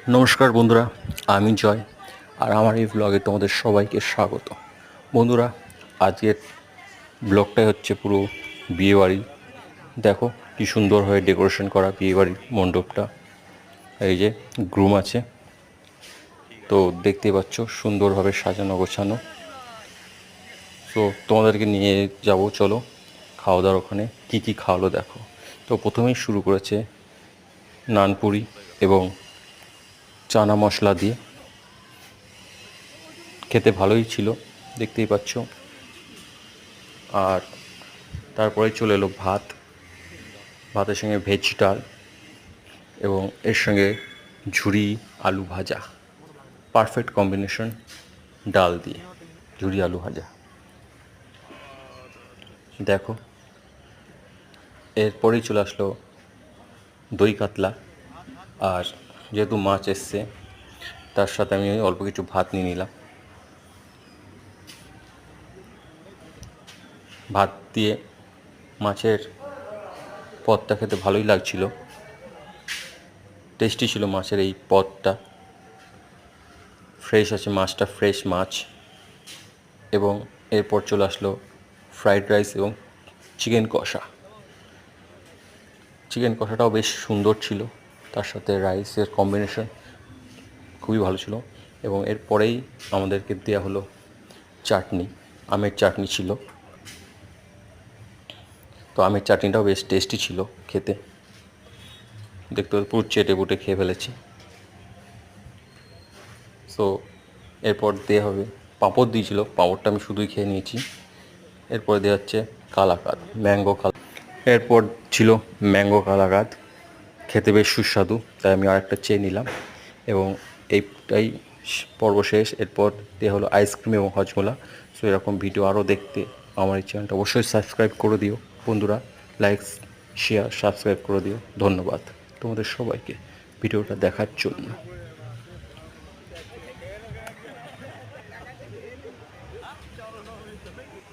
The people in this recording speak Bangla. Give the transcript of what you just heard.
নমস্কার বন্ধুরা, আমি জয়। আর আমার এই ব্লগে তোমাদের সবাইকে স্বাগত। বন্ধুরা, আজকের ব্লগটাই হচ্ছে পুরো বিয়েবাড়ি। দেখো কি সুন্দরভাবে ডেকোরেশন করা বিয়েবাড়ির মণ্ডপটা। এই যে গ্রুম আছে, তো দেখতেই পাচ্ছ সুন্দরভাবে সাজানো গোছানো। তো তোমাদেরকে নিয়ে যাব, চলো খাওয়া দাওয়ার ওখানে কী কী খাওয়ালো দেখো। তো প্রথমেই শুরু করেছে নানপুরি এবং চানা মশলা দিয়ে। খেতে ভালোই ছিল, দেখতেই পাচ্ছ। আর তারপরে চলে এলো ভাত, ভাতের সঙ্গে ভেজ ডাল এবং এর সঙ্গে ঝুরি আলু ভাজা। পারফেক্ট কম্বিনেশন ডাল দিয়ে ঝুরি আলু ভাজা। দেখো, এরপরেই চলে আসলো দই কাতলা। আর যেহেতু মাছ এসছে, তার সাথে আমি অল্প কিছু ভাত নিয়ে নিলাম। ভাত দিয়ে মাছের পদটা খেতে ভালোই লাগছিল, টেস্টি ছিল মাছের এই পদটা। ফ্রেশ আছে মাছটা, ফ্রেশ মাছ। এবং এরপর চলে আসলো ফ্রাইড রাইস এবং চিকেন কষা। চিকেন কষাটাও বেশ সুন্দর ছিল, তার সাথে রাইসের কম্বিনেশন খুবই ভালো ছিল। এবং এরপরেই আমাদেরকে দেওয়া হলো চাটনি, আমের চাটনি ছিল। তো আমের চাটনিটাও বেশ টেস্টি ছিল খেতে, দেখতে পুরো চেটে বুটে খেয়ে ফেলেছি। সো এরপর দেওয়া হবে পাঁপড় দিয়েছিল, পাঁপড়টা আমি শুধুই খেয়ে নিয়েছি। এরপরে দেওয়া হচ্ছে কালাকাঁদ, ম্যাঙ্গো কালাকাঁদ। এরপর ছিল ম্যাঙ্গো কালাকাঁদ, খেতে বেশ সুস্বাদু, তাই আমি আরেকটা চেয়ে নিলাম। এবং এইটাই পর্ব শেষ। এরপর দেওয়া হলো আইসক্রিম এবং হজমোলা। সো এরকম ভিডিও আরও দেখতে আমার এই চ্যানেলটা অবশ্যই সাবস্ক্রাইব করে দিও বন্ধুরা। লাইক, শেয়ার, সাবস্ক্রাইব করে দিও। ধন্যবাদ তোমাদের সবাইকে ভিডিওটা দেখার জন্য।